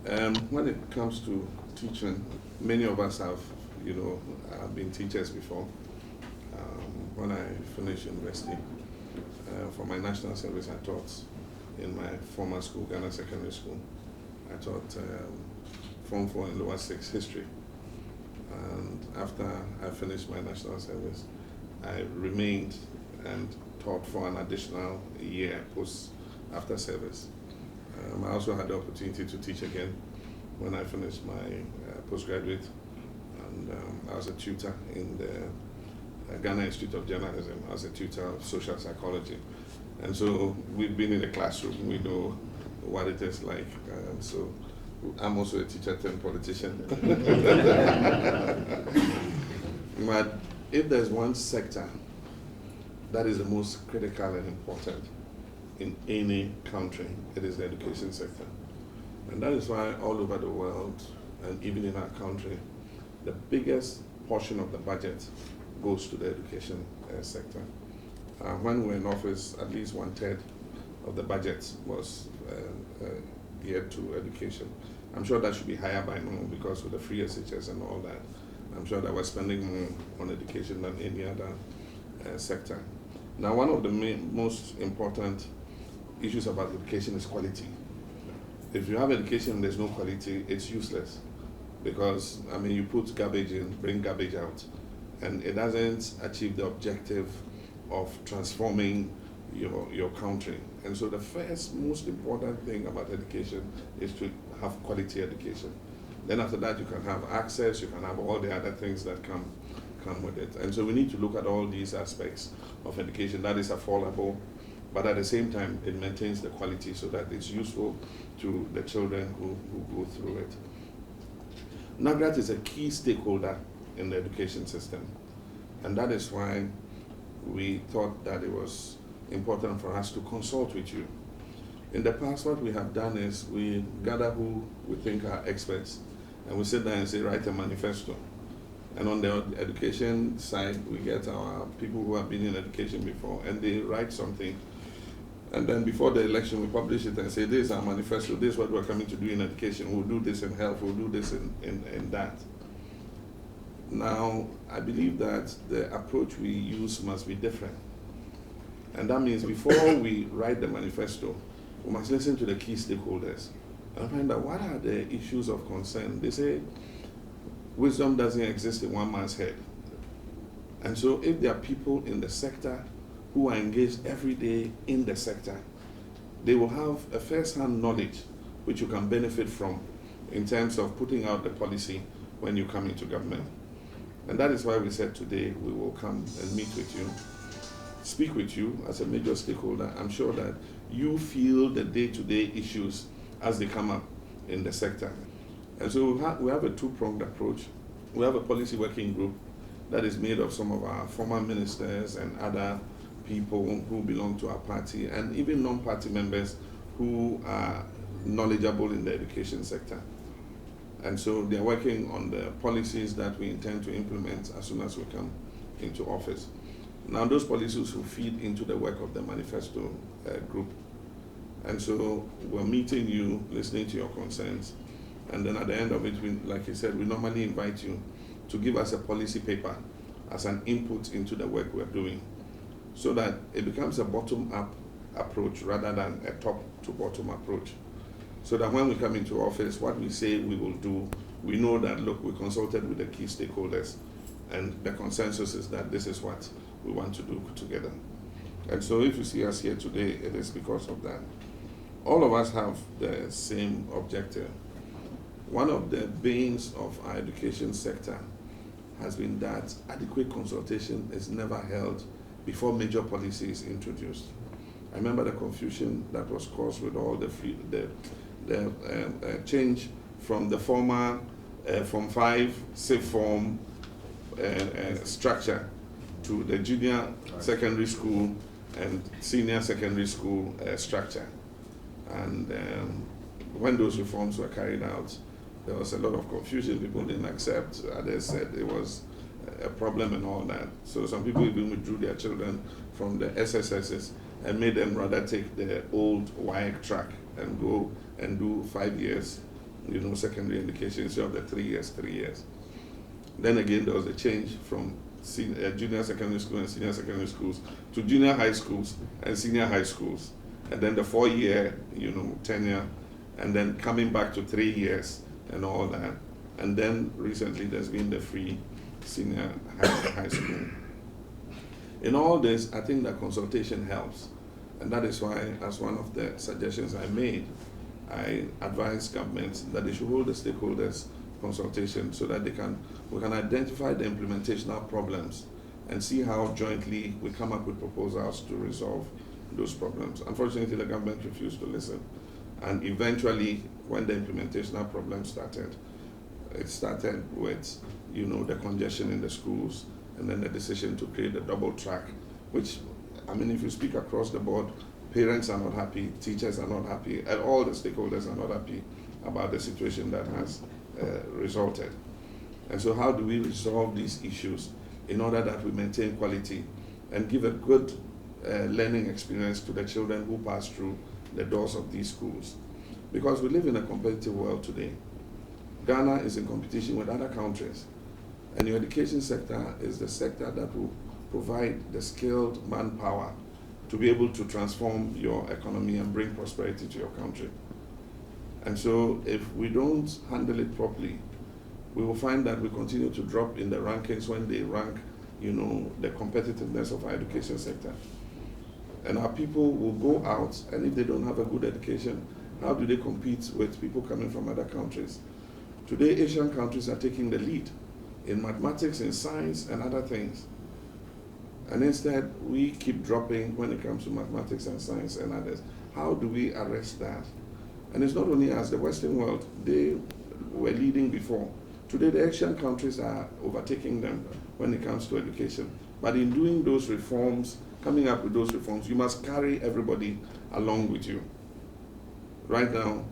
When it comes to teaching, many of us have, been teachers before. When I finished university, for my national service, I taught in my former school, Ghana Secondary School. I taught Form 4 and Lower 6 history. And after I finished my national service, I remained and taught for an additional year post after service. I also had the opportunity to teach again when I finished my postgraduate, and I was a tutor in the Ghana Institute of Journalism. I was a tutor of social psychology, and so we've been in the classroom. We know what it is like. So I'm also a teacher turned politician. But if there's one sector that is the most critical and important in any country, it is the education sector. And that is why all over the world, and even in our country, the biggest portion of the budget goes to the education sector. When we were in office, at least 1/3 of the budget was geared to education. I'm sure that should be higher by now because with the free SHS and all that, I'm sure that we're spending more on education than any other sector. Now, one of the most important issues about education is quality. If you have education and there's no quality, it's useless. Because, you put garbage in, bring garbage out, and it doesn't achieve the objective of transforming your country. And so the first most important thing about education is to have quality education. Then after that, you can have access, you can have all the other things that come with it. And so we need to look at all these aspects of education that is affordable, but at the same time, it maintains the quality so that it's useful to the children who go through it. NAGRAT is a key stakeholder in the education system, and that is why we thought that it was important for us to consult with you. In the past, what we have done is we gather who we think are experts, and we sit down and say, write a manifesto. And on the education side, we get our people who have been in education before, and they write something. And then before the election, we publish it and say, this is our manifesto, this is what we're coming to do in education, we'll do this in health, we'll do this in that. Now, I believe that the approach we use must be different. And that means before we write the manifesto, we must listen to the key stakeholders and find out what are the issues of concern. They say wisdom doesn't exist in one man's head. And so if there are people in the sector who are engaged every day in the sector, they will have a first-hand knowledge which you can benefit from in terms of putting out the policy when you come into government. And that is why we said today we will come and meet with you, speak with you as a major stakeholder. I'm sure that you feel the day-to-day issues as they come up in the sector. And so we have a two-pronged approach. We have a policy working group that is made of some of our former ministers and other people who belong to our party, and even non-party members who are knowledgeable in the education sector. And so they're working on the policies that we intend to implement as soon as we come into office. Now, those policies will feed into the work of the manifesto group. And so we're meeting you, listening to your concerns, and then at the end of it, like you said, we normally invite you to give us a policy paper as an input into the work we're doing, so that it becomes a bottom-up approach rather than a top-to-bottom approach. So that when we come into office, what we say we will do, we know that, look, we consulted with the key stakeholders, and the consensus is that this is what we want to do together. And so if you see us here today, it is because of that. All of us have the same objective. One of the banes of our education sector has been that adequate consultation is never held before major policy is introduced. I remember the confusion that was caused with all the change from the former Form 5 safe form structure to the junior secondary school and senior secondary school structure. And when those reforms were carried out, there was a lot of confusion. People didn't accept. Others said it was a problem and all that. So some people even withdrew their children from the SSSs and made them rather take the old WIAC track and go and do 5 years secondary education instead of the 3 years, 3 years. Then again, there was a change from junior secondary school and senior secondary schools to junior high schools and senior high schools. And then the 4-year, tenure, and then coming back to 3 years and all that. And then recently there's been the free senior high school. In all this, I think that consultation helps. And that is why, as one of the suggestions I made, I advise governments that they should hold the stakeholders consultation so that we can identify the implementational problems and see how jointly we come up with proposals to resolve those problems. Unfortunately, the government refused to listen. And eventually, when the implementational problem started, it started with, the congestion in the schools, and then the decision to create a double track, which, if you speak across the board, parents are not happy, teachers are not happy, and all the stakeholders are not happy about the situation that has resulted. And so how do we resolve these issues in order that we maintain quality and give a good learning experience to the children who pass through the doors of these schools? Because we live in a competitive world today. Ghana is in competition with other countries, and your education sector is the sector that will provide the skilled manpower to be able to transform your economy and bring prosperity to your country. And so if we don't handle it properly, we will find that we continue to drop in the rankings when they rank, the competitiveness of our education sector. And our people will go out, and if they don't have a good education, how do they compete with people coming from other countries? Today, Asian countries are taking the lead in mathematics, in science, and other things. And instead, we keep dropping when it comes to mathematics and science and others. How do we arrest that? And it's not only us, the Western world, they were leading before. Today, the Asian countries are overtaking them when it comes to education. But in doing those reforms, coming up with those reforms, you must carry everybody along with you. Right now,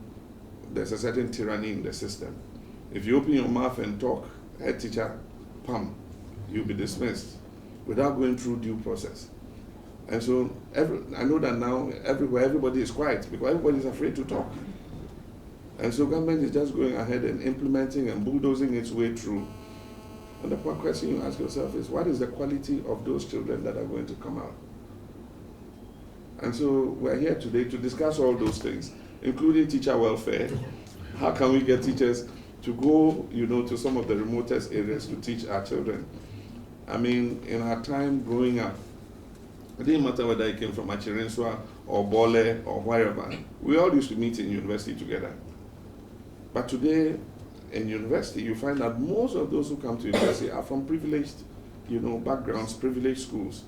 there's a certain tyranny in the system. If you open your mouth and talk, head teacher, pam, you'll be dismissed without going through due process. And so I know that now everywhere everybody is quiet because everybody is afraid to talk. And so government is just going ahead and implementing and bulldozing its way through. And the question you ask yourself is, what is the quality of those children that are going to come out? And so we're here today to discuss all those things, including teacher welfare. How can we get teachers to go, to some of the remotest areas to teach our children? In our time growing up, it didn't matter whether I came from Achirenswa or Bole or wherever. We all used to meet in university together. But today, in university, you find that most of those who come to university are from privileged, backgrounds, privileged schools.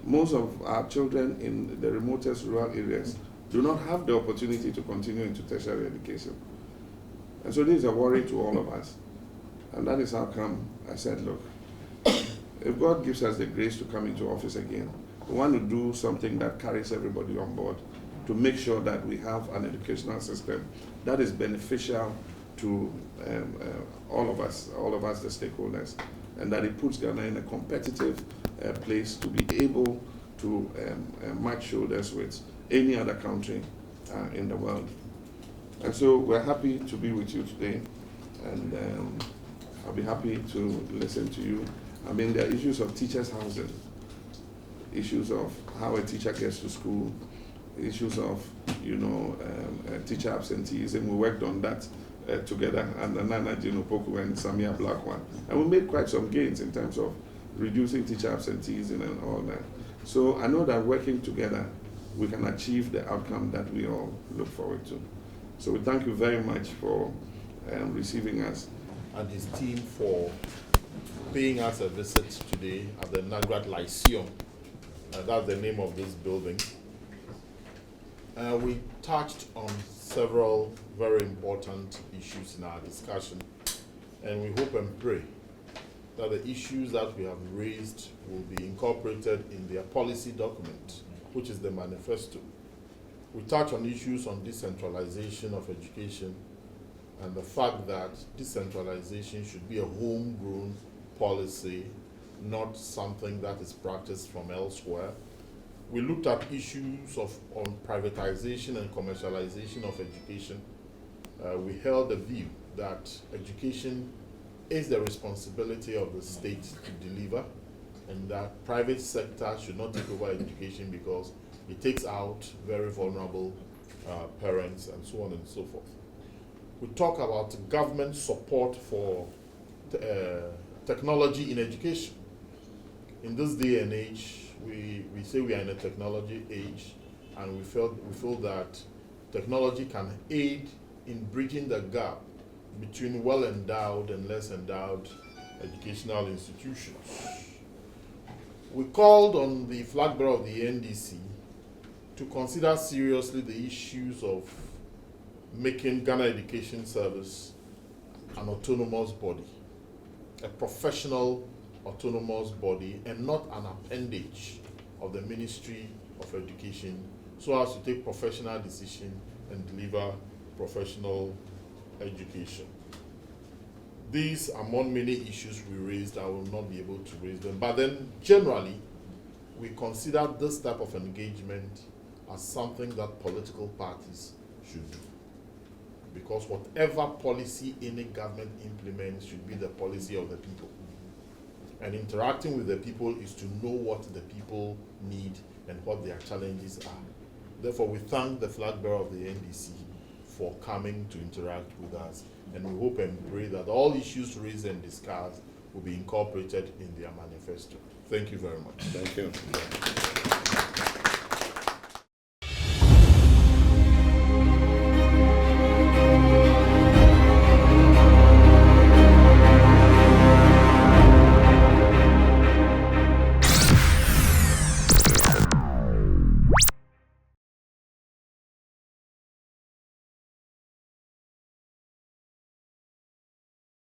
Most of our children in the remotest rural areas do not have the opportunity to continue into tertiary education. And so this is a worry to all of us. And that is how come I said, look, if God gives us the grace to come into office again, we want to do something that carries everybody on board to make sure that we have an educational system that is beneficial to all of us, the stakeholders, and that it puts Ghana in a competitive place to be able to match shoulders with any other country in the world. And so we're happy to be with you today, and I'll be happy to listen to you. There are issues of teachers' housing, issues of how a teacher gets to school, issues of, teacher absenteeism. We worked on that together, and Nana Jinopoku and Samia Blackwan. And we made quite some gains in terms of reducing teacher absenteeism and all that. So I know that working together, we can achieve the outcome that we all look forward to. So we thank you very much for receiving us. And his team for paying us a visit today at the NAGRAT Lyceum. That's the name of this building. We touched on several very important issues in our discussion, and we hope and pray that the issues that we have raised will be incorporated in their policy document, which is the manifesto. We touch on issues on decentralization of education and the fact that decentralization should be a homegrown policy, not something that is practiced from elsewhere. We looked at issues on privatization and commercialization of education, we held the view that education is the responsibility of the state to deliver, and that private sector should not take over education because it takes out very vulnerable parents and so on and so forth. We talk about government support for technology in education. In this day and age, we say we are in a technology age, and we feel that technology can aid in bridging the gap between well-endowed and less-endowed educational institutions. We called on the flag bearer of the NDC to consider seriously the issues of making Ghana Education Service an autonomous body, a professional autonomous body, and not an appendage of the Ministry of Education, so as to take professional decisions and deliver professional education. These, among many issues we raised, I will not be able to raise them, but then generally, we consider this type of engagement as something that political parties should do. Because whatever policy any government implements should be the policy of the people. And interacting with the people is to know what the people need and what their challenges are. Therefore, we thank the flag bearer of the NDC for coming to interact with us. And we hope and pray that all issues raised and discussed will be incorporated in their manifesto. Thank you very much. Thank you.